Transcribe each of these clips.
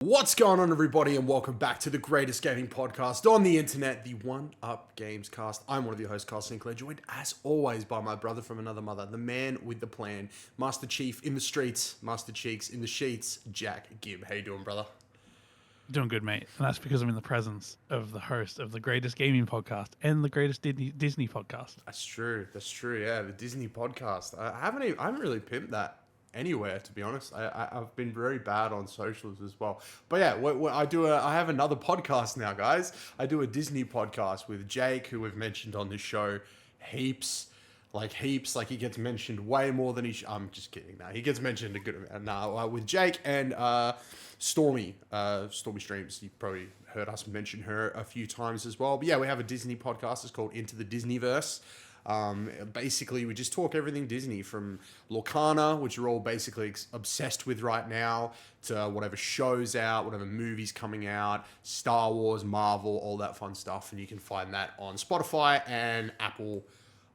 What's going on, everybody, and welcome back to the greatest gaming podcast on the internet, the One Up Gamescast. I'm one of your hosts, Carl Sinclair, joined as always by my brother from another mother, the man with the plan, Master Chief in the streets, Master Cheeks in the sheets, Jack Gibb. How you doing, brother? Doing good, mate. And that's because I'm in the presence of the host of the greatest gaming podcast and the greatest Disney podcast. That's true. Yeah, the Disney podcast. I haven't really pimped that anywhere, to be honest. I've been very bad on socials as well. But yeah, I have another podcast now, guys. I do a Disney podcast with Jake, who we've mentioned on this show heaps. Like he gets mentioned way more than I'm just kidding. Nah, he gets mentioned a good amount. Nah, with Jake and Stormy Streams. You probably heard us mention her a few times as well. But yeah, we have a Disney podcast. It's called Into the Disneyverse. Basically, we just talk everything Disney, from Lorcana, which we're all basically obsessed with right now, to whatever shows out, whatever movies coming out, Star Wars, Marvel, all that fun stuff. And you can find that on Spotify and Apple.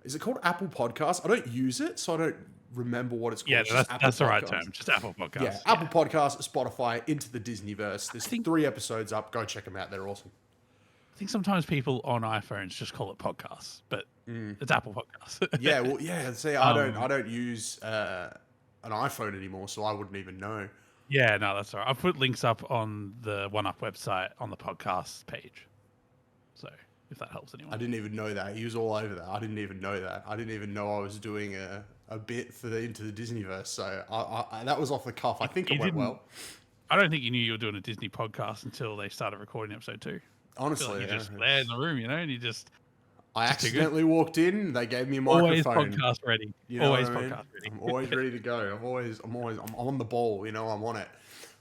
Is it called Apple Podcasts? I don't use it, so I don't remember what it's called. Yeah, that's the right term. Just Apple Podcasts. Yeah, Apple Podcasts, Spotify, Into the Disneyverse. There's 3 episodes up. Go check them out. They're awesome. I think sometimes people on iPhones just call it podcasts, but it's Apple Podcasts. Yeah. See, I don't use an iPhone anymore, so I wouldn't even know. Yeah, no, that's all right. I've put links up on the One Up website on the podcast page. So if that helps anyone. I didn't even know that. He was all over that. I didn't even know that. I didn't even know I was doing a bit for Into the Disneyverse. So I that was off the cuff. I think it went well. I don't think you knew you were doing a Disney podcast until they started recording episode 2. Honestly, you're just there in the room, and you just. I accidentally walked in. They gave me a microphone. Always podcast ready. You know always podcast ready. I'm always ready to go. I'm on the ball. I'm on it.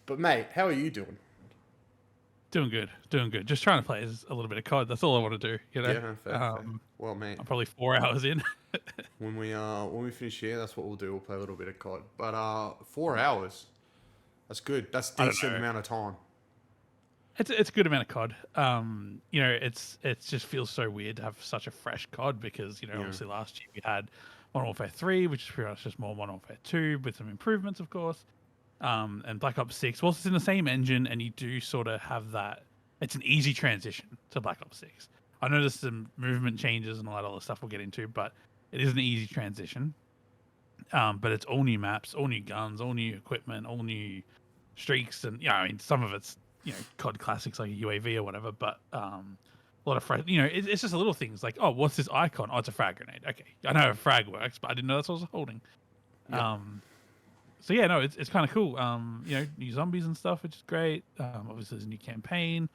But mate, how are you doing? Doing good. Just trying to play a little bit of COD. That's all I want to do. Yeah, fair. Well, mate, I'm probably 4 hours in. when we finish here, that's what we'll do. We'll play a little bit of COD. But 4 hours, that's good. That's a decent amount of time. It's a good amount of COD. It just feels so weird to have such a fresh COD because obviously last year we had Modern Warfare 3, which is pretty much just more Modern Warfare 2 with some improvements, of course. And Black Ops 6, whilst it's in the same engine, and you do sort of have that, it's an easy transition to Black Ops 6. I know there's some movement changes and a lot of other stuff we'll get into, but it is an easy transition. But it's all new maps, all new guns, all new equipment, all new streaks, and some of it's COD classics like a UAV or whatever, but a lot of frag. It's just the little things like, oh, what's this icon? Oh, it's a frag grenade. Okay, I know a frag works, but I didn't know that's what I was holding. Yep. So yeah, no, it's kind of cool. New zombies and stuff, which is great. Obviously, there's a new campaign.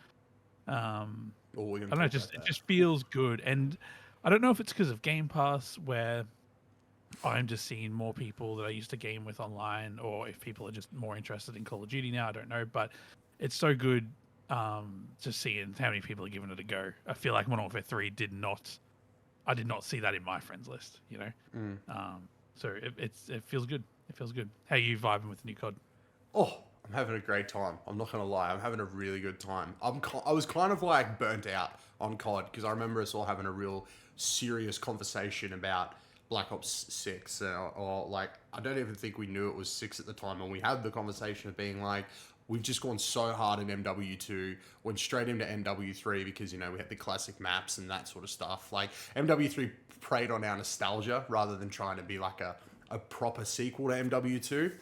I don't know, it just feels good, and I don't know if it's because of Game Pass, where I'm just seeing more people that I used to game with online, or if people are just more interested in Call of Duty now. I don't know, but it's so good just seeing how many people are giving it a go. I feel like Modern Warfare 3 I did not see that in my friends list. So it feels good. It feels good. How are you vibing with the new COD? Oh, I'm having a great time. I'm not going to lie. I'm having a really good time. I was kind of like burnt out on COD because I remember us all having a real serious conversation about Black Ops 6. Or like, I don't even think we knew it was 6 at the time. And we had the conversation of being like, we've just gone so hard in MW2, went straight into MW3 because, we had the classic maps and that sort of stuff. Like, MW3 preyed on our nostalgia rather than trying to be like a proper sequel to MW2.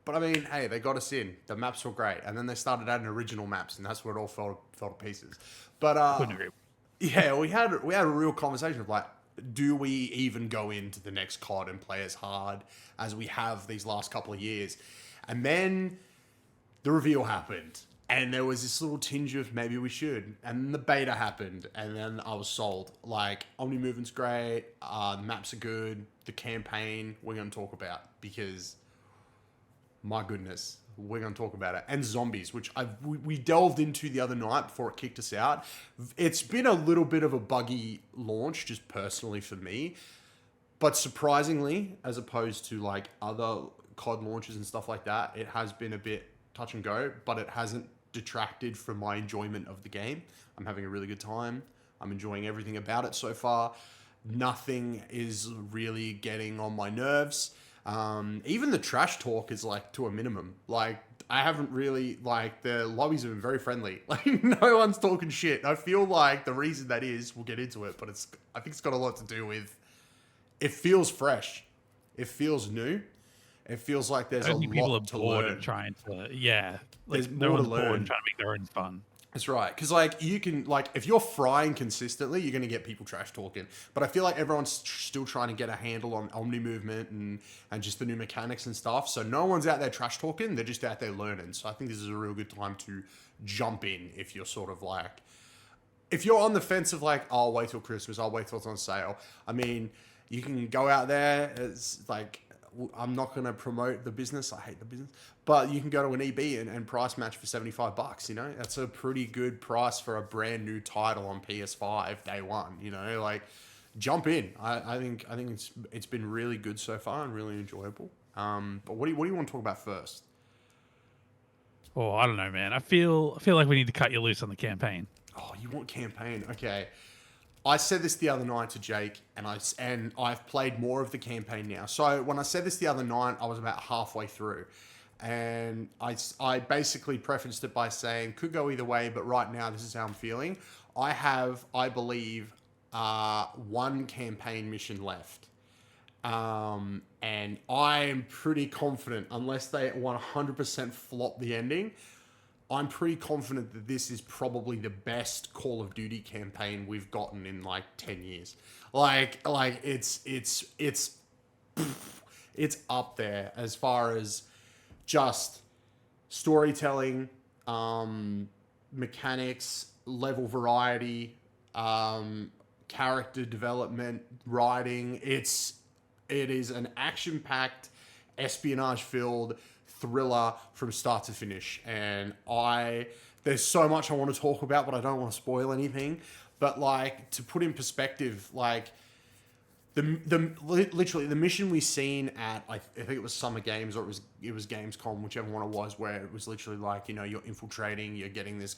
But I mean, hey, they got us in. The maps were great. And then they started adding original maps, and that's where it all fell to pieces. But couldn't agree. Yeah, we had a real conversation of like, do we even go into the next COD and play as hard as we have these last couple of years? And then the reveal happened, and there was this little tinge of maybe we should. And then the beta happened, and then I was sold. Like, Omni Movement's great, the maps are good, the campaign we're going to talk about because, my goodness, we're going to talk about it. And zombies, which we delved into the other night before it kicked us out. It's been a little bit of a buggy launch, just personally for me. But surprisingly, as opposed to like other COD launches and stuff like that, it has been a bit touch and go, but it hasn't detracted from my enjoyment of the game. I'm having a really good time. I'm enjoying everything about it so far. Nothing is really getting on my nerves. Even the trash talk is like to a minimum. Like, I haven't really, like, the lobbies have been very friendly. Like, no one's talking shit. I feel like the reason that is, we'll get into it, but I think it's got a lot to do with, it feels fresh. It feels new. It feels like there's I a think people are lot to bored learn. and trying to, yeah. Like, There's no more to one's bored learn. and trying to make their own fun. That's right. Because, like, you can, like, if you're frying consistently, you're going to get people trash talking. But I feel like everyone's still trying to get a handle on Omni movement and just the new mechanics and stuff. So no one's out there trash talking. They're just out there learning. So I think this is a real good time to jump in if you're sort of like, if you're on the fence of like, I'll wait till Christmas, I'll wait till it's on sale. I mean, you can go out there. It's like, I'm not going to promote the business. I hate the business. But you can go to an EB and price match for $75. You know, that's a pretty good price for a brand new title on PS5 day one. You know, like, jump in. I think it's been really good so far and really enjoyable. But what do you want to talk about first? Oh, I don't know, man. I feel like we need to cut you loose on the campaign. Oh, you want campaign? Okay. I said this the other night to Jake, and I've played more of the campaign now. So when I said this the other night, I was about halfway through, and I basically prefaced it by saying could go either way, but right now this is how I'm feeling. I have, I believe, one campaign mission left, and I am pretty confident, unless they 100% flop the ending. I'm pretty confident that this is probably the best Call of Duty campaign we've gotten in like 10 years. Like it's up there as far as just storytelling, mechanics, level variety, character development, writing. It is an action-packed, espionage-filled thriller from start to finish, and there's so much I want to talk about, but I don't want to spoil anything. But like, to put in perspective, like literally the mission we seen at I think it was Summer Games, or it was Gamescom, whichever one it was, where it was literally like, you know, you're infiltrating, you're getting this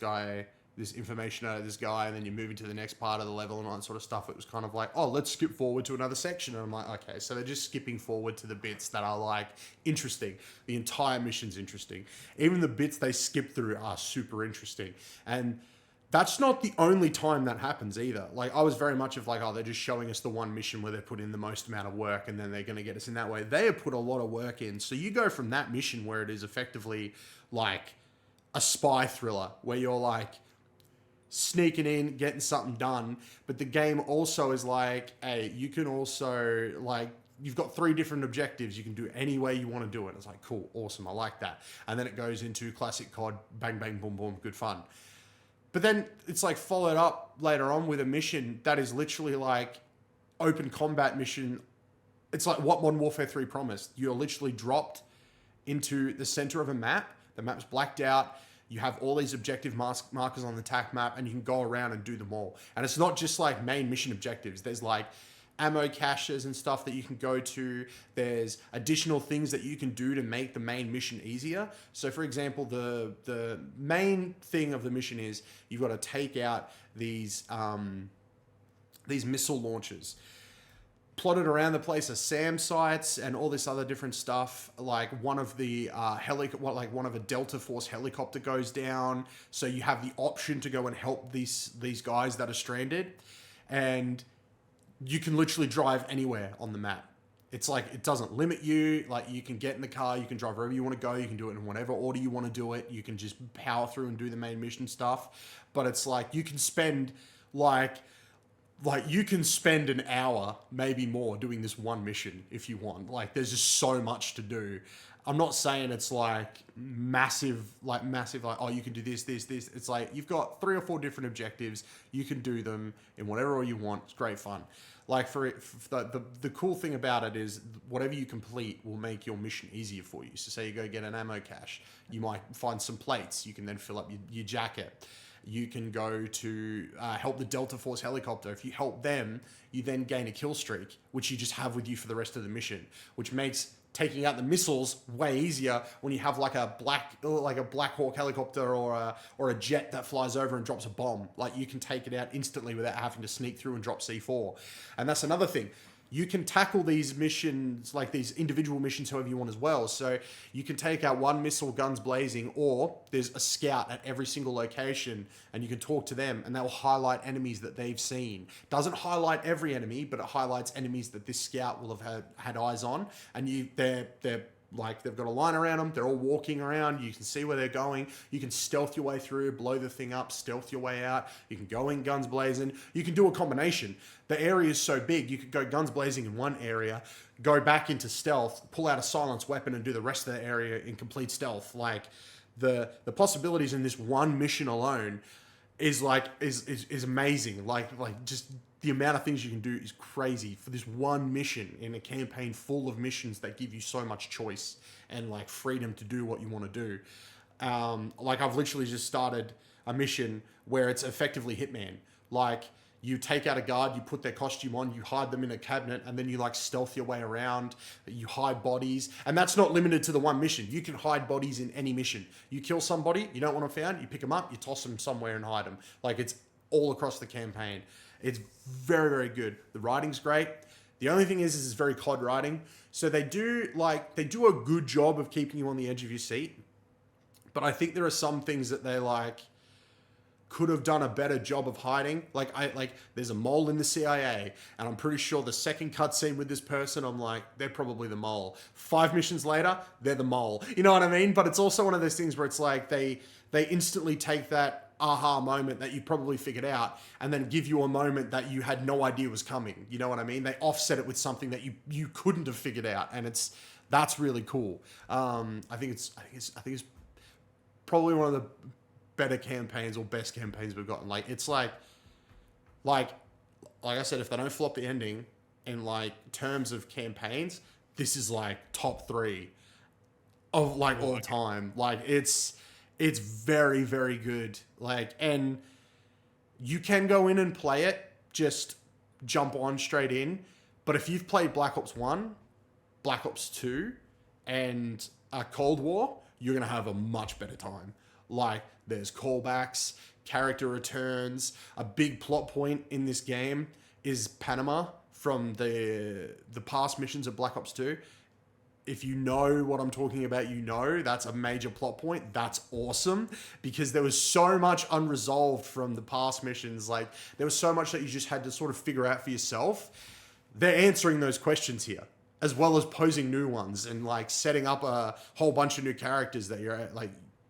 information out of this guy, and then you're moving to the next part of the level and all that sort of stuff. It was kind of like, oh, let's skip forward to another section. And I'm like, okay, so they're just skipping forward to the bits that are like interesting. The entire mission's interesting. Even the bits they skip through are super interesting. And that's not the only time that happens either. Like, I was very much of like, oh, they're just showing us the one mission where they put in the most amount of work and then they're going to get us in that way. They have put a lot of work in. So you go from that mission where it is effectively like a spy thriller where you're like sneaking in, getting something done. But the game also is like, hey, you can also like, you've got 3 different objectives. You can do any way you want to do it. It's like, cool, awesome. I like that. And then it goes into classic COD, bang, bang, boom, boom, good fun. But then it's like followed up later on with a mission that is literally like open combat mission. It's like what Modern Warfare 3 promised. You're literally dropped into the center of a map. The map's blacked out. You have all these objective markers on the attack map, and you can go around and do them all. And it's not just like main mission objectives. There's like ammo caches and stuff that you can go to. There's additional things that you can do to make the main mission easier. So for example, the main thing of the mission is you've got to take out these missile launchers. Plotted around the place are SAM sites and all this other different stuff. Like one of the one of a Delta Force helicopter goes down, so you have the option to go and help these guys that are stranded, and you can literally drive anywhere on the map. It's like, it doesn't limit you. Like, you can get in the car, you can drive wherever you want to go, you can do it in whatever order you want to do it. You can just power through and do the main mission stuff. But it's like, you can spend you can spend an hour, maybe more, doing this one mission if you want. Like, there's just so much to do. I'm not saying it's like massive, oh, you can do this. It's like, you've got 3 or 4 different objectives. You can do them in whatever order you want. It's great fun. Like, the cool thing about it is whatever you complete will make your mission easier for you. So say you go get an ammo cache, you might find some plates. You can then fill up your jacket. You can go to help the Delta Force helicopter. If you help them, you then gain a kill streak, which you just have with you for the rest of the mission, which makes taking out the missiles way easier when you have like a Black Hawk helicopter or a jet that flies over and drops a bomb. Like, you can take it out instantly without having to sneak through and drop C4. And that's another thing. you can tackle these missions, like these individual missions, however you want as well. So you can take out one missile, guns blazing, or there's a scout at every single location and you can talk to them and they'll highlight enemies that they've seen. Doesn't highlight every enemy, but it highlights enemies that this scout will have had eyes on. And they're like, they've got a line around them. They're all walking around. You can see where they're going. You can stealth your way through, blow the thing up, stealth your way out. You can go in guns blazing. You can do a combination. The area is so big, you could go guns blazing in one area, go back into stealth, pull out a silenced weapon and do the rest of the area in complete stealth. Like the possibilities in this one mission alone is amazing. Like just the amount of things you can do is crazy for this one mission in a campaign full of missions that give you so much choice and like freedom to do what you want to do. Like I've literally just started a mission where it's effectively Hitman. Like you take out a guard, you put their costume on, you hide them in a cabinet, and then you like stealth your way around. You hide bodies, and that's not limited to the one mission. You can hide bodies in any mission. You kill somebody, you don't want them found, you pick them up, you toss them somewhere and hide them. Like it's all across the campaign. It's very, very good. The writing's great. The only thing is it's very COD writing. So they do a good job of keeping you on the edge of your seat. But I think there are some things that they could have done a better job of hiding. Like there's a mole in the CIA, and I'm pretty sure the second cutscene with this person, I'm like, they're probably the mole. 5 missions later, they're the mole. You know what I mean? But it's also one of those things where it's like they instantly take that aha moment that you probably figured out and then give you a moment that you had no idea was coming. You know what I mean? They offset it with something that you couldn't have figured out, and that's really cool. I think it's probably one of the better campaigns or best campaigns we've gotten. Like it's like I said, if they don't flop the ending in like terms of campaigns, this is like top 3 of like all time. Like it's very, very good. Like, and you can go in and play it, just jump on straight in. But if you've played Black Ops 1, Black Ops 2, and Cold War, you're going to have a much better time. Like, there's callbacks, character returns. A big plot point in this game is Panama from the past missions of Black Ops 2. If you know what I'm talking about, you know that's a major plot point. That's awesome, because there was so much unresolved from the past missions. Like, there was so much that you just had to sort of figure out for yourself. They're answering those questions here, as well as posing new ones and like setting up a whole bunch of new characters that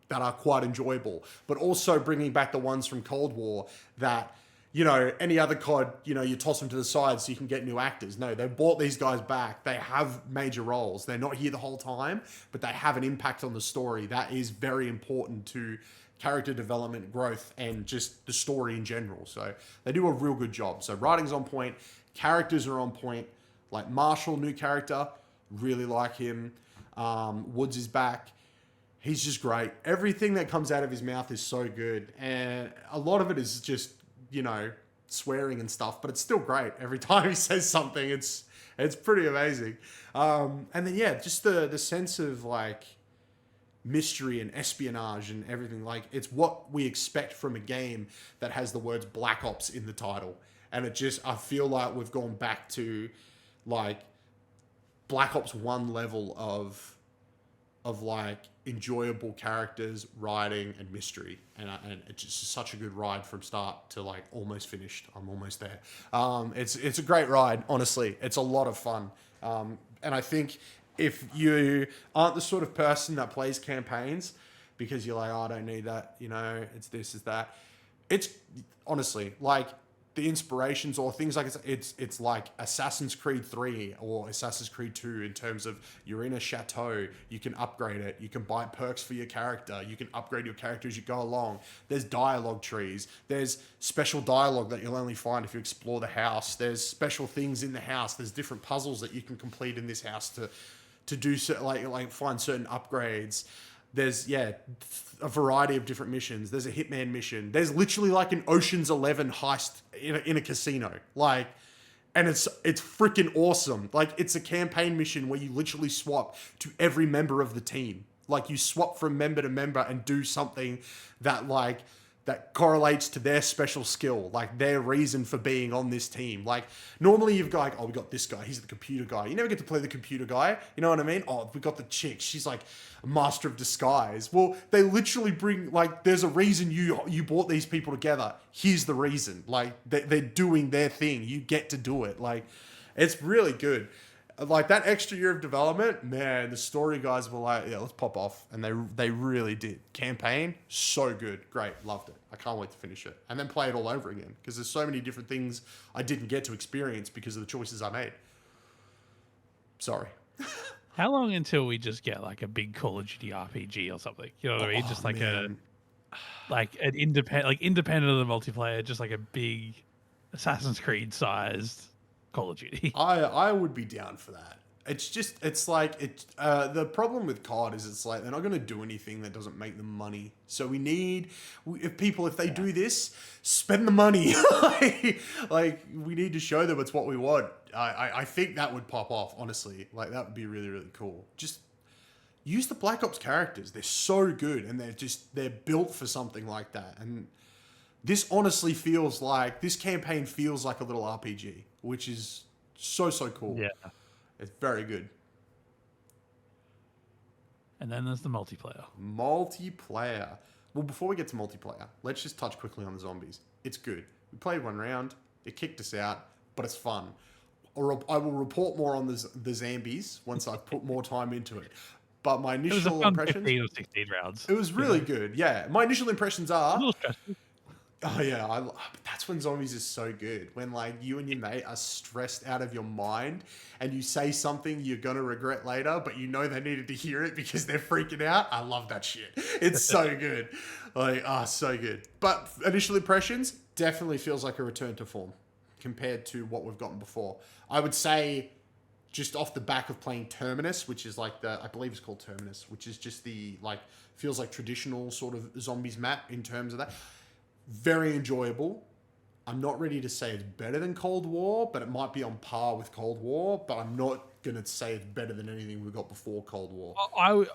that are quite enjoyable, but also bringing back the ones from Cold War that, you know, any other COD, you know, you toss them to the side so you can get new actors. No, they brought these guys back. They have major roles. They're not here the whole time, but they have an impact on the story. That is very important to character development, growth, and just the story in general. So they do a real good job. So writing's on point. Characters are on point. Like Marshall, new character, really like him. Woods is back. He's just great. Everything that comes out of his mouth is so good. And a lot of it is just, you know, swearing and stuff, but it's still great. Every time he says something, it's pretty amazing. And then, yeah, just the sense of like mystery and espionage and everything. Like, it's what we expect from a game that has the words Black Ops in the title. And I feel like we've gone back to like Black Ops 1 level of like enjoyable characters, writing, and mystery, and it's just such a good ride from start to like almost finished. I'm almost there. It's a great ride, honestly. It's a lot of fun, and I think if you aren't the sort of person that plays campaigns because you're like, oh, I don't need that, you know, it's this, it's that. It's honestly like the inspirations or things like it's like Assassin's Creed 3 or Assassin's Creed 2 in terms of you're in a chateau, you can upgrade it, you can buy perks for your character, you can upgrade your character as you go along. There's dialogue trees, there's special dialogue that you'll only find if you explore the house, there's special things in the house, there's different puzzles that you can complete in this house to do like find certain upgrades. There's, yeah, a variety of different missions. There's a Hitman mission. There's literally like an Ocean's 11 heist in a casino. Like, and it's freaking awesome. Like, it's a campaign mission where you literally swap to every member of the team. Like, you swap from member to member and do something that, like, that correlates to their special skill, like their reason for being on this team. Like normally you've got like, oh, we got this guy, he's the computer guy. You never get to play the computer guy. You know what I mean? Oh, we got the chick, she's like a master of disguise. Well, they literally bring like, there's a reason you brought these people together. Here's the reason. Like they're doing their thing. You get to do it. Like it's really good. Like that extra year of development, man, the story guys were like, yeah, let's pop off. And they really did. Campaign, so good. Great. Loved it. I can't wait to finish it. And then play it all over again. Because there's so many different things I didn't get to experience because of the choices I made. Sorry. How long until we just get like a big Call of Duty RPG or something? You know what I mean? Just like man. like an independent of the multiplayer, just like a big Assassin's Creed sized Call of Duty. I would be down for that. It's like the problem with COD is it's like they're not going to do anything that doesn't make them money. So if they do this, spend the money. like we need to show them it's what we want. I think that would pop off, honestly. Like that would be really, really cool. Just use the Black Ops characters. They're so good and they're built for something like that. And this honestly this campaign feels like a little RPG, which is so cool. Yeah. It's very good. And then there's the multiplayer. Multiplayer. Well, before we get to multiplayer, let's just touch quickly on the zombies. It's good. We played one round. It kicked us out, but it's fun. I will report more on the zombies once I put more time into it. But my initial it was a fun impressions... 15 or 16 rounds. It was really good, yeah. My initial impressions are... A little stressful. Oh yeah, but that's when zombies is so good. When like you and your mate are stressed out of your mind and you say something you're gonna regret later, but you know they needed to hear it because they're freaking out. I love that shit. It's so good. Like, so good. But initial impressions definitely feels like a return to form compared to what we've gotten before. I would say just off the back of playing Terminus, which is like I believe it's called Terminus, which is just the like feels like traditional sort of zombies map in terms of that. Very enjoyable. I'm not ready to say it's better than Cold War, but it might be on par with Cold War, but I'm not going to say it's better than anything we got before Cold War.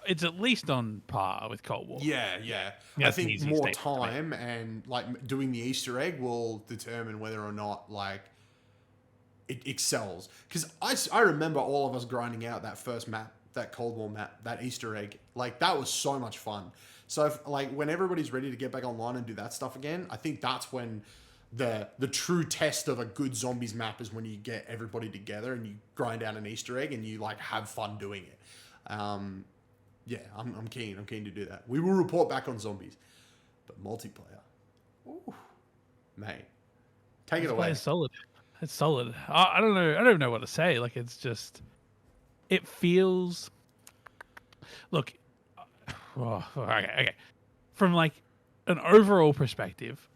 It's at least on par with Cold War. Yeah. I think more time and like doing the Easter egg will determine whether or not like it excels. Because I remember all of us grinding out that first map, that Cold War map, that Easter egg. Like that was so much fun. So when everybody's ready to get back online and do that stuff again, I think that's when the true test of a good zombies map is when you get everybody together and you grind out an Easter egg and you like have fun doing it. Yeah, I'm keen. I'm keen to do that. We will report back on zombies, but multiplayer, ooh, mate, take it away. It's solid. It's solid. I don't know. I don't know what to say. Like it's just, it feels. Look. Okay. From like an overall perspective,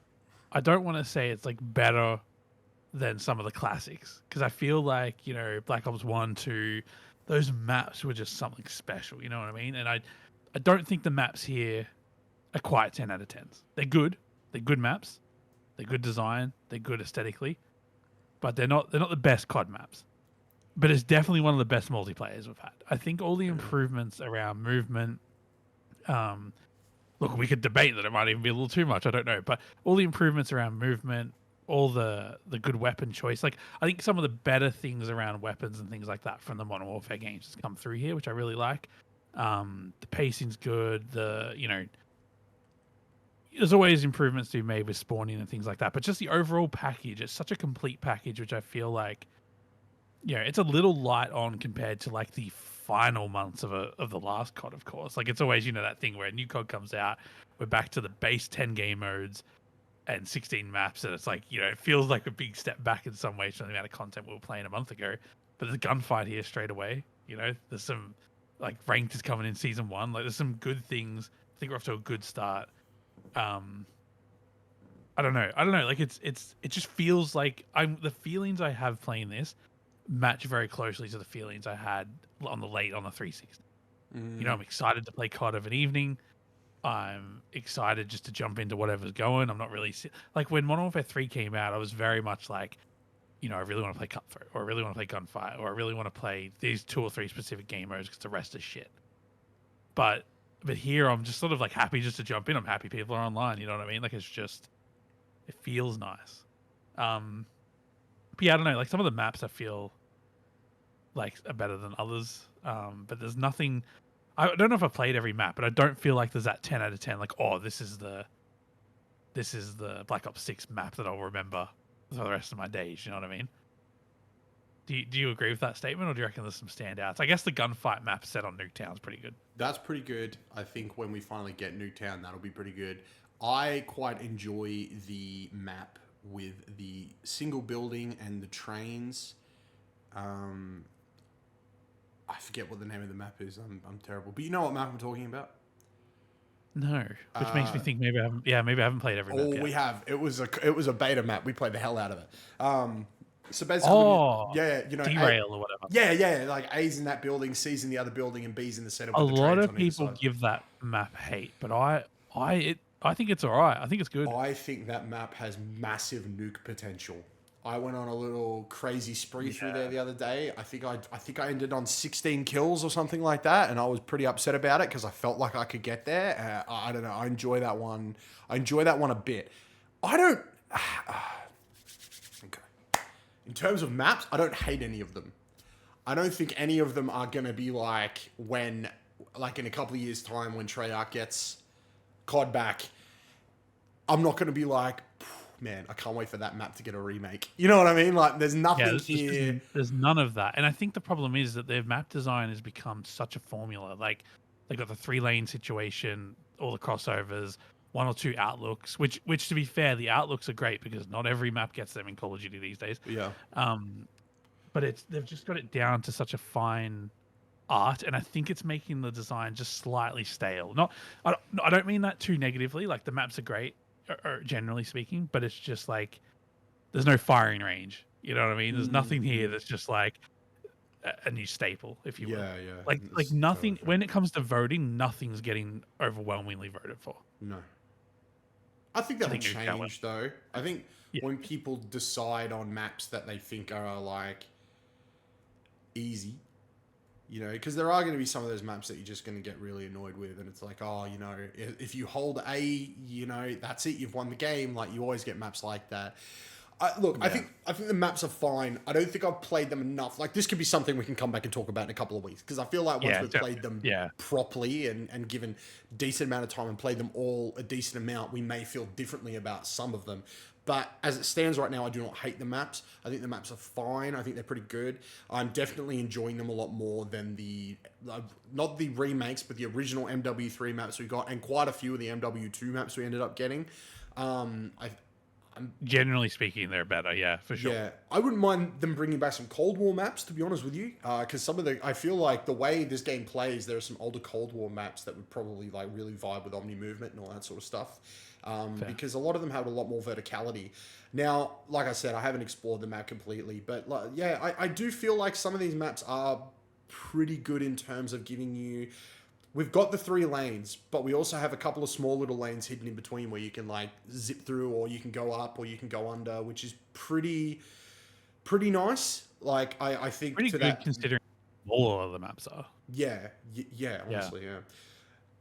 I don't want to say it's like better than some of the classics because I feel like Black Ops 1, 2, those maps were just something special. You know what I mean? And I don't think the maps here are quite 10 out of 10s. They're good. They're good maps. They're good design. They're good aesthetically, but they're not the best COD maps. But it's definitely one of the best multiplayers we've had. I think all the improvements around movement. Look, we could debate that it might even be a little too much. I don't know, but all the improvements around movement, all the good weapon choice, like I think some of the better things around weapons and things like that from the Modern Warfare games has come through here, which I really like. The pacing's good. There's always improvements to be made with spawning and things like that, but just the overall package, it's such a complete package, which I feel like, it's a little light on compared to like the final months of the last COD, of course. Like it's always, that thing where a new COD comes out, we're back to the base 10 game modes and 16 maps, and it's like, it feels like a big step back in some ways from the amount of content we were playing a month ago. But there's a gunfight here straight away. There's some like ranked is coming in season 1. Like there's some good things. I think we're off to a good start. I don't know. Like it just feels like the feelings I have playing this match very closely to the feelings I had on the 360. I'm excited to play COD of an evening. I'm excited just to jump into whatever's going. I'm not really like when Modern Warfare 3 came out, I was very much like, I really want to play Cutthroat, or I really want to play Gunfight, or I really want to play these 2 or 3 specific game modes because the rest is shit. But but here I'm just sort of like happy just to jump in. I'm happy people are online. You know what I mean? Like it feels nice. But yeah, I don't know. Like some of the maps I feel like are better than others. But there's nothing. I don't know if I played every map, but I don't feel like there's that 10 out of 10. Like, oh, this is the Black Ops 6 map that I'll remember for the rest of my days. You know what I mean? Do you agree with that statement, or do you reckon there's some standouts? I guess the gunfight map set on Nuketown is pretty good. That's pretty good. I think when we finally get Nuketown, that'll be pretty good. I quite enjoy the map with the single building and the trains. I forget what the name of the map is. I'm terrible. But you know what map I'm talking about? No, which makes me think maybe I haven't. Yeah, maybe I haven't played every map yet. We have. It was a beta map. We played the hell out of it. So basically, derail or whatever. Yeah, like A's in that building, C's in the other building, and B's in the center. A lot of people give that map hate, but I think it's all right. I think it's good. I think that map has massive nuke potential. I went on a little crazy spree through there the other day. I think I ended on 16 kills or something like that, and I was pretty upset about it because I felt like I could get there. I don't know. I enjoy that one. I enjoy that one a bit. I don't. Okay. In terms of maps, I don't hate any of them. I don't think any of them are gonna be like in a couple of years' time when Treyarch gets COD back. I'm not gonna be like, man, I can't wait for that map to get a remake. You know what I mean? Like, there's nothing here. There's none of that. And I think the problem is that their map design has become such a formula. Like, they got the 3-lane situation, all the crossovers, 1 or 2 outlooks, which to be fair, the outlooks are great because not every map gets them in Call of Duty these days. Yeah. But they've just got it down to such a fine art, and I think it's making the design just slightly stale. I don't mean that too negatively. Like, the maps are great, or generally speaking, but it's just like there's no firing range. You know what I mean? There's nothing here that's just like a new staple, if you will. Yeah. Like nothing when it comes to voting, nothing's getting overwhelmingly voted for. No. I think that'll change though. I think when people decide on maps that they think are like easy, you know, because there are going to be some of those maps that you're just going to get really annoyed with, and it's like, oh, you know, if you hold A, you know, that's it, you've won the game. Like, you always get maps like that. I think the maps are fine. I don't think I've played them enough. Like, this could be something we can come back and talk about in a couple of weeks, because I feel like once we've played them properly and given decent amount of time and played them all a decent amount, we may feel differently about some of them. But as it stands right now, I do not hate the maps. I think the maps are fine. I think they're pretty good. I'm definitely enjoying them a lot more than not the remakes, but the original MW3 maps we got, and quite a few of the MW2 maps we ended up getting. Generally speaking, they're better, yeah, for sure. Yeah, I wouldn't mind them bringing back some Cold War maps, to be honest with you, because I feel like the way this game plays, there are some older Cold War maps that would probably like really vibe with Omni movement and all that sort of stuff. Because a lot of them have a lot more verticality. Now, like I said, I haven't explored the map completely, but I do feel like some of these maps are pretty good in terms of giving you. We've got the 3 lanes, but we also have a couple of small little lanes hidden in between where you can like zip through, or you can go up, or you can go under, which is pretty nice. Like, I think pretty good considering all of the maps are. Yeah, honestly, yeah.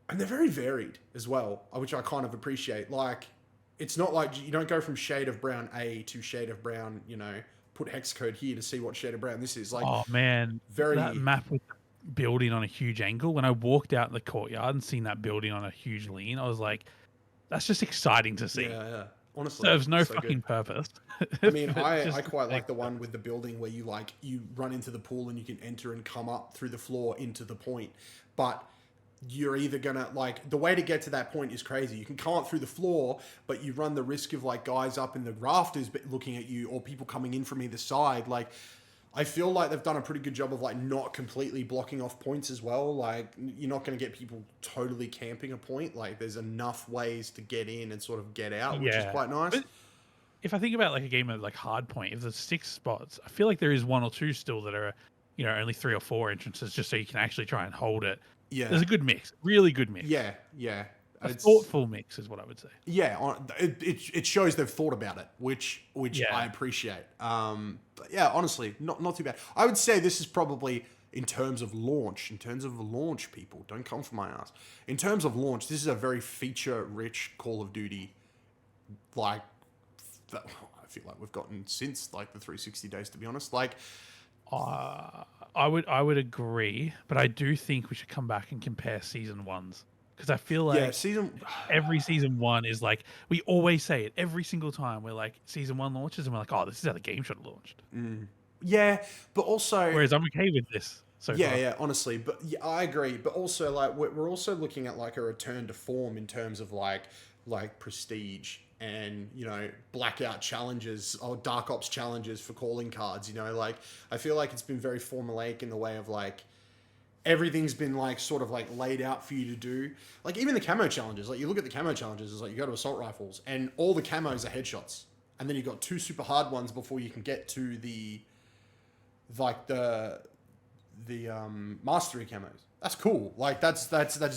And they're very varied as well, which I kind of appreciate. Like, it's not like you don't go from shade of brown A to shade of brown, you know, put hex code here to see what shade of brown this is. Like, oh man, that map with the building on a huge angle. When I walked out in the courtyard and seen that building on a huge lean, I was like, that's just exciting to see. Yeah. Honestly, serves no fucking purpose. I mean, I quite like the one with the building where you run into the pool and you can enter and come up through the floor into the point, but you're either gonna the way to get to that point is crazy. You can come up through the floor, but you run the risk of like guys up in the rafters looking at you, or people coming in from either side. Like, I feel like they've done a pretty good job of like not completely blocking off points as well. Like, you're not going to get people totally camping a point. Like, there's enough ways to get in and sort of get out, which is quite nice. But if I think about like a game of like Hardpoint, if there's 6 spots, I feel like there is 1 or 2 still that are, you know, only 3 or 4 entrances, just so you can actually try and hold it. Yeah, there's a good mix, really good mix. Yeah. A thoughtful mix is what I would say. Yeah, it shows they've thought about it, which I appreciate. But yeah, honestly, not too bad. I would say this is probably in terms of launch, people, don't come for my ass. In terms of launch, this is a very feature-rich Call of Duty, like, that I feel like we've gotten since, like, the 360 days, to be honest. Like, I would agree, but I do think we should come back and compare season ones. Because I feel like every season one is like, we always say it every single time. We're like, season one launches, and we're like, oh, this is how the game should have launched. Yeah, but also... Whereas I'm okay with this so far. Yeah, honestly. But yeah, I agree. But also, like, we're also looking at, like, a return to form in terms of, like prestige and, you know, blackout challenges or dark ops challenges for calling cards, you know? Like, I feel like it's been very formulaic in the way of, like, everything's been, like, sort of, like, laid out for you to do. Like, even the camo challenges. Like, you look at the camo challenges, it's like you go to assault rifles, and all the camos are headshots. And then you've got 2 super hard ones before you can get to the mastery camos. That's cool. Like, that's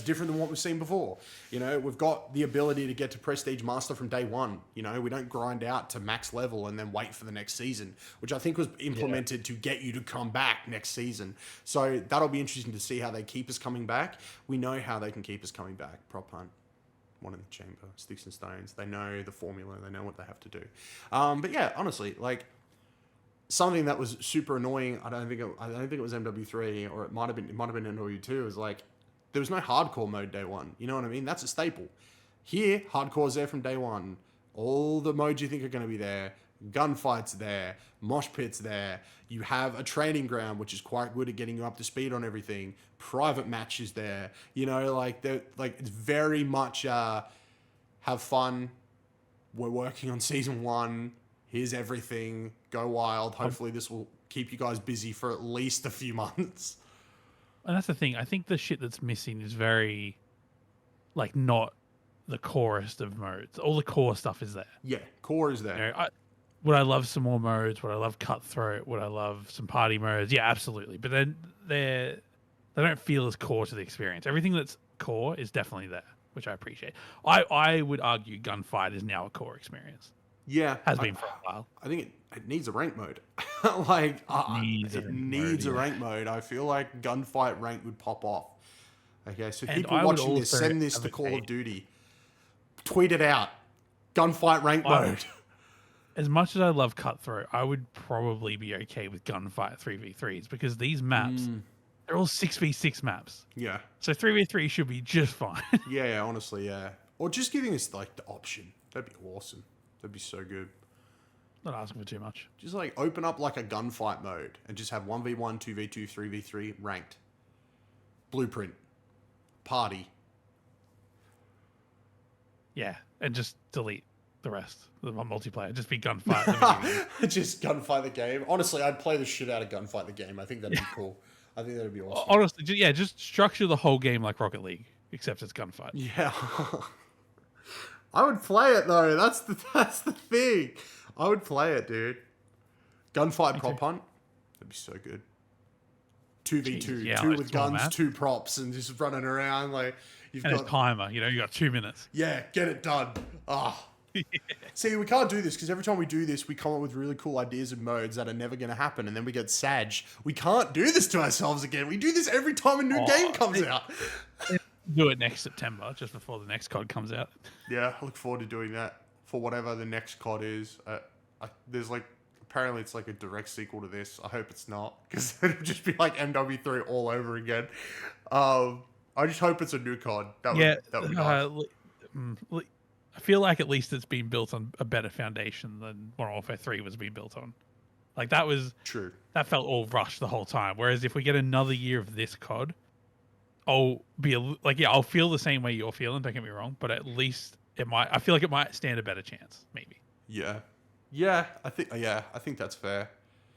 different than what we've seen before. You know, we've got the ability to get to prestige master from day one. You know, we don't grind out to max level and then wait for the next season, which I think was implemented to get you to come back next season. So that'll be interesting to see how they keep us coming back. We know how they can keep us coming back. Prop hunt, one in the chamber, sticks and stones. They know the formula. They know what they have to do. But yeah, honestly, like, something that was super annoying, I don't think it was MW3, or it might have been MW2, is like, there was no hardcore mode day one. You know what I mean? That's a staple. Here, hardcore's there from day one. All the modes you think are going to be there. Gunfights there. Mosh pits there. You have a training ground, which is quite good at getting you up to speed on everything. Private matches there. You know, like, it's very much have fun. We're working on season 1. Here's everything. Go wild. Hopefully this will keep you guys busy for at least a few months. And that's the thing. I think the shit that's missing is very, like, not the corest of modes. All the core stuff is there. Yeah, core is there. You know, would I love some more modes? Would I love cutthroat? Would I love some party modes? Yeah, absolutely. But then they don't feel as core to the experience. Everything that's core is definitely there, which I appreciate. I would argue gunfight is now a core experience. Yeah. Has been for a while. I think it needs a rank mode. Like, it needs a rank mode. I feel like gunfight rank would pop off. Okay, so people watching this, send this to Call of Duty. Tweet it out. Gunfight rank mode. As much as I love cutthroat, I would probably be okay with gunfight 3v3s, because these maps, they're all 6v6 maps. Yeah. So 3v3 should be just fine. Yeah, honestly, yeah. Or just giving us, like, the option. That'd be awesome. That'd be so good. Not asking for too much. Just, like, open up, like, a gunfight mode and just have 1v1, 2v2, 3v3 ranked. Blueprint. Party. Yeah, and just delete the rest of my multiplayer. Just be gunfight. Just gunfight the game. Honestly, I'd play the shit out of gunfight the game. I think that'd be cool. I think that'd be awesome. Honestly, just structure the whole game like Rocket League, except it's gunfight. Yeah. I would play it though. That's the thing. I would play it, dude. Gunfight prop hunt. That'd be so good. 2v2, two with guns, map. 2 props, and just running around like you've got a timer. You know, you got 2 minutes. Yeah, get it done. See, we can't do this because every time we do this, we come up with really cool ideas and modes that are never going to happen, and then we get sag. We can't do this to ourselves again. We do this every time a new game comes out. Do it next September, just before the next COD comes out. Yeah, I look forward to doing that for whatever the next COD is. There's like, apparently it's like a direct sequel to this. I hope it's not, because it'll just be like MW3 all over again. I just hope it's a new COD. That would be nice. I feel like at least it's been built on a better foundation than Modern Warfare 3 was being built on. Like, that was true. That felt all rushed the whole time. Whereas if we get another year of this COD, I'll feel the same way you're feeling. Don't get me wrong, but at least I feel like it might stand a better chance, maybe. Yeah. I think that's fair.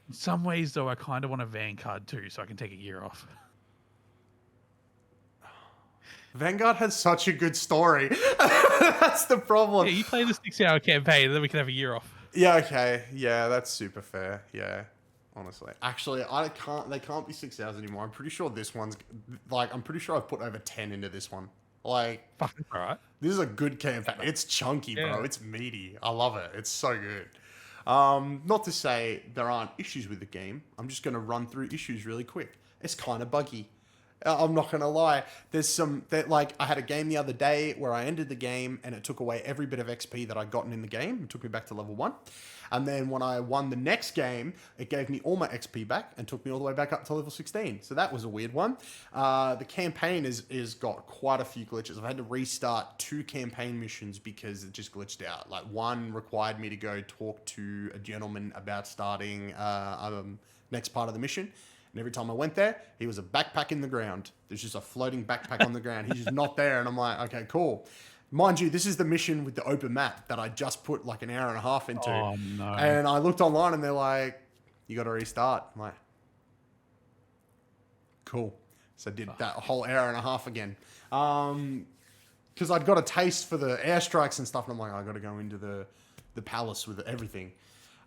In some ways, though, I kind of want a Vanguard too, so I can take a year off. Vanguard has such a good story. That's the problem. Yeah, you play the 6-hour campaign, and then we can have a year off. Yeah, okay. Yeah, that's super fair. Yeah, honestly. Actually, they can't be 6 hours anymore. I'm pretty sure this one's, like, I'm pretty sure I've put over 10 into this one. Like, fucking alright. This is a good campaign. It's chunky, bro. It's meaty. I love it. It's so good. Not to say there aren't issues with the game. I'm just going to run through issues really quick. It's kind of buggy. I'm not gonna lie. There's some that like I had a game the other day where I ended the game and it took away every bit of XP that I'd gotten in the game. It took me back to level 1. And then when I won the next game, it gave me all my XP back and took me all the way back up to level 16. So that was a weird one. The campaign is got quite a few glitches. I've had to restart 2 campaign missions because it just glitched out. Like one required me to go talk to a gentleman about starting next part of the mission. And every time I went there, he was a backpack in the ground. There's just a floating backpack on the ground. He's just not there. And I'm like, okay, cool. Mind you, this is the mission with the open map that I just put like an hour and a half into. Oh, no. And I looked online and they're like, you got to restart. I'm like, cool. So I did that whole hour and a half again. Because I'd got a taste for the airstrikes and stuff. And I'm like, I got to go into the palace with everything.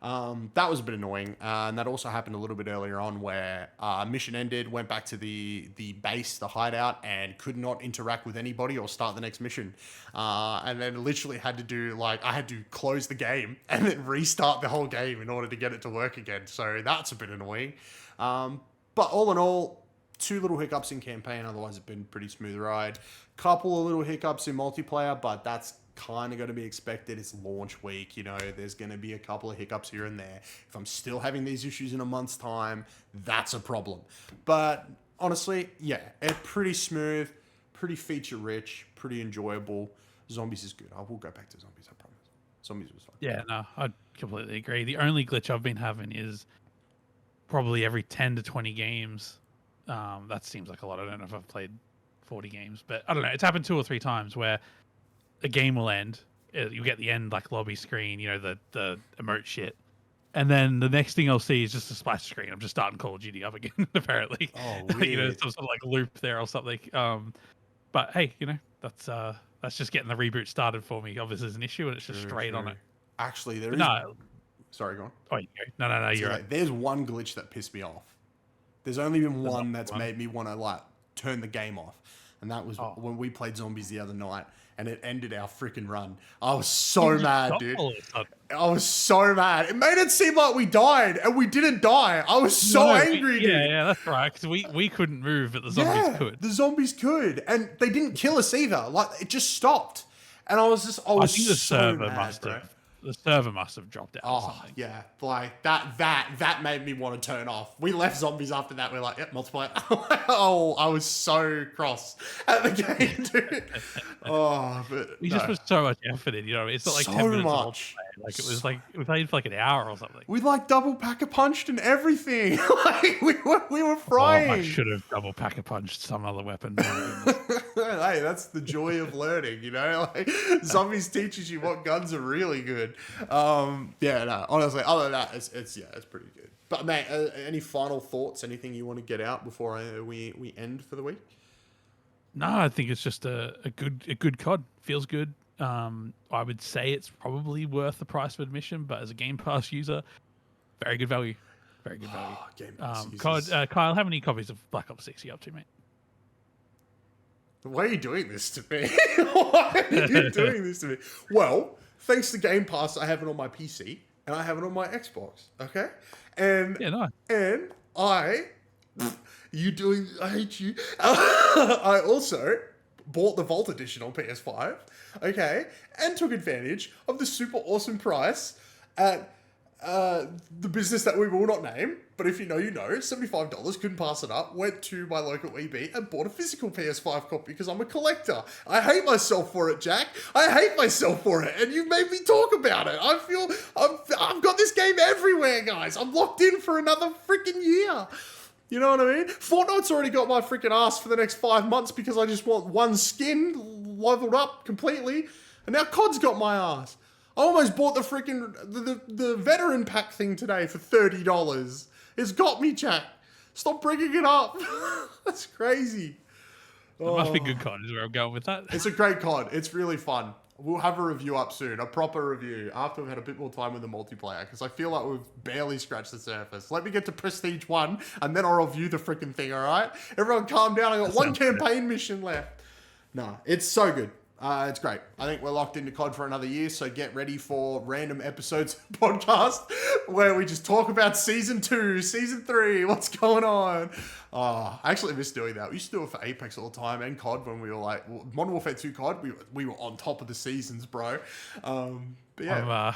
That was a bit annoying. And that also happened a little bit earlier on where mission ended, went back to the base, the hideout, and could not interact with anybody or start the next mission. And then literally had to do, like, I had to close the game and then restart the whole game in order to get it to work again. So that's a bit annoying. But all in all, 2 little hiccups in campaign. Otherwise, it's been a pretty smooth ride. Couple of little hiccups in multiplayer, but that's kind of going to be expected. It's launch week, you know, there's going to be a couple of hiccups here and there. If I'm still having these issues in a month's time, that's a problem. But honestly, yeah, it's pretty smooth, pretty feature rich, pretty enjoyable. Zombies is good. I will go back to zombies, I promise. Zombies was fun. Yeah, no, I completely agree. The only glitch I've been having is probably every 10 to 20 games. That seems like a lot. I don't know if I've played 40 games, but I don't know. It's happened 2 or 3 times where a game will end. You get the end like lobby screen, you know, the emote shit, and then the next thing I'll see is just a splash screen. I'm just starting Call of Duty up again, apparently. Oh, weird. You know, some sort of like loop there or something. But hey, you know, that's just getting the reboot started for me. Obviously, is an issue, and it's just straight on it. Actually, there is. No, sorry, go on. Oh, no. You're right. There's one glitch that pissed me off. There's only been one that's made me want to like turn the game off, and that was when we played zombies the other night. And it ended our freaking run. I was so mad, dude. I was so mad. It made it seem like we died, and we didn't die. I was so angry, dude. Yeah, that's right. Because we couldn't move, but the zombies could. The zombies could, and they didn't kill us either. Like it just stopped, and I was I think the so server mad, must bro. have. The server must have dropped out. Or something. Yeah, like that made me want to turn off. We left zombies after that. We're like, yep, multiplayer. Oh, I was so cross at the game, dude. But we just put so much effort in. You know, it's not like so 10 minutes much. Like it was like we played for like an hour or something. We like double packer punched and everything. Like we were frying. I should have double packer punched some other weapon. Hey, that's the joy of learning, you know. Like zombies teaches you what guns are really good. Yeah, no, honestly, other than that, it's pretty good. But mate, any final thoughts? Anything you want to get out before we end for the week? No, I think it's just a good COD. Feels good. I would say it's probably worth the price of admission, but as a Game Pass user, very good value. Very good value. Game Pass COD, Kyle, how many copies of Black Ops 6 are you up to, mate? Why are you doing this to me? Why are you doing this to me? Well, thanks to Game Pass, I have it on my PC and I have it on my Xbox. Okay, and I hate you. I also bought the Vault Edition on PS5. Okay, and took advantage of the super awesome price at the business that we will not name, but if you know, you know, $75, couldn't pass it up, went to my local EB and bought a physical PS5 copy because I'm a collector. I hate myself for it, Jack. I hate myself for it, and you made me talk about it. I feel I've got this game everywhere, guys. I'm locked in for another freaking year. You know what I mean? Fortnite's already got my freaking ass for the next 5 months because I just want one skin leveled up completely, and now COD's got my ass. I almost bought the freaking the veteran pack thing today for $30. It's got me, Jack. Stop bringing it up. That's crazy. It must be good COD is where I'm going with that. It's a great COD. It's really fun. We'll have a review up soon, a proper review, after we've had a bit more time with the multiplayer, because I feel like we've barely scratched the surface. Let me get to Prestige 1, and then I'll review the freaking thing, all right? Everyone calm down. I got one campaign mission left. No, it's so good. It's great. I think we're locked into COD for another year, so get ready for random episodes of the podcast where we just talk about Season 2, Season 3, what's going on. I actually miss doing that. We used to do it for Apex all the time and COD when we were like, Modern Warfare 2 COD, we were on top of the seasons, bro. But yeah.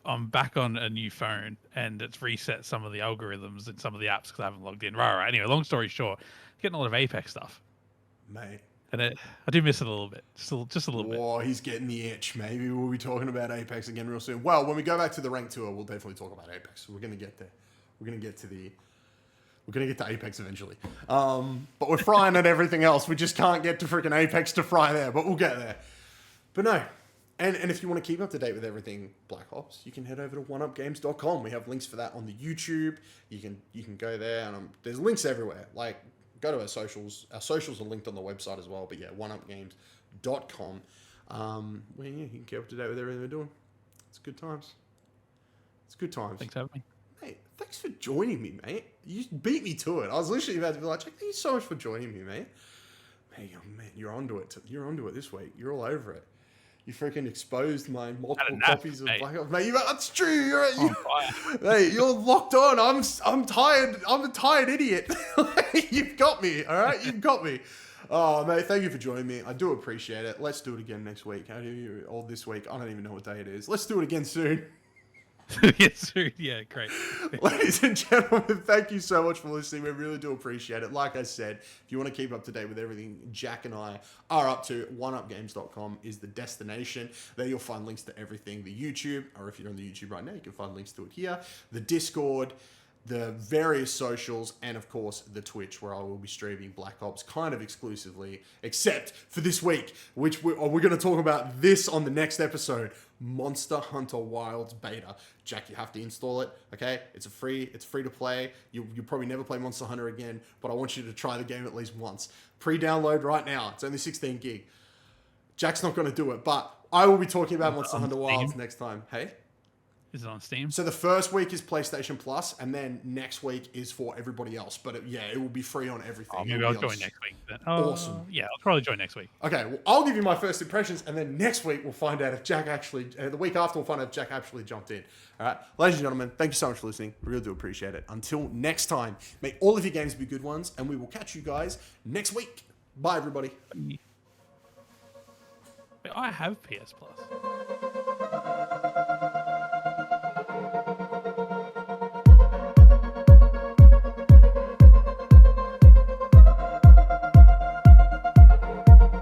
I'm back on a new phone, and it's reset some of the algorithms in some of the apps because I haven't logged in. Right. Anyway, long story short, getting a lot of Apex stuff. Mate. And I do miss it a little bit, just a little bit. Oh, he's getting the itch. Maybe we'll be talking about Apex again real soon. Well, when we go back to the ranked tour, we'll definitely talk about Apex. We're gonna get there. We're gonna get to Apex eventually. But we're frying at everything else. We just can't get to freaking Apex to fry there. But we'll get there. But no. And if you want to keep up to date with everything Black Ops, you can head over to oneupgames.com. We have links for that on the YouTube. You can go there, and there's links everywhere. Like, go to our socials. Our socials are linked on the website as well. But yeah, oneupgames.com. Where you can keep up to date with everything we're doing. It's good times. It's good times. Thanks for having me. Mate, thanks for joining me, mate. You beat me to it. I was literally about to be like, Jack, thank you so much for joining me, mate. Hey, man, you're onto it. You're onto it this week. You're all over it. You freaking exposed my multiple copies of Black Ops. Mate, that's true. Hey, you're locked on. I'm tired. I'm a tired idiot. You've got me. All right, you've got me. Oh, mate, thank you for joining me. I do appreciate it. Let's do it again next week. Or this week. I don't even know what day it is. Let's do it again soon. Yeah, great. Ladies and gentlemen, thank you so much for listening. We really do appreciate it. Like I said, if you want to keep up to date with everything Jack and I are up to, oneupgames.com is the destination. There you'll find links to everything. The YouTube, or if you're on the YouTube right now, you can find links to it here. The Discord, the various socials, and of course the Twitch, where I will be streaming Black Ops kind of exclusively, except for this week, which we're going to talk about this on the next episode. Monster Hunter Wilds beta. Jack, you have to install it, okay? It's free to play. You'll probably never play Monster Hunter again, but I want you to try the game at least once. Pre-download right now. It's only 16 gig. Jack's not going to do it, but I will be talking about Monster Hunter Wilds next time. Hey? Is it on Steam? So the first week is PlayStation Plus, and then next week is for everybody else. But it will be free on everything. Oh, maybe I'll join next week then. Awesome. Yeah, I'll probably join next week. Okay, well, I'll give you my first impressions, and then next week we'll find out if Jack actually... the week after we'll find out if Jack actually jumped in. All right? Ladies and gentlemen, thank you so much for listening. We really do appreciate it. Until next time, may all of your games be good ones, and we will catch you guys next week. Bye, everybody. I have PS Plus.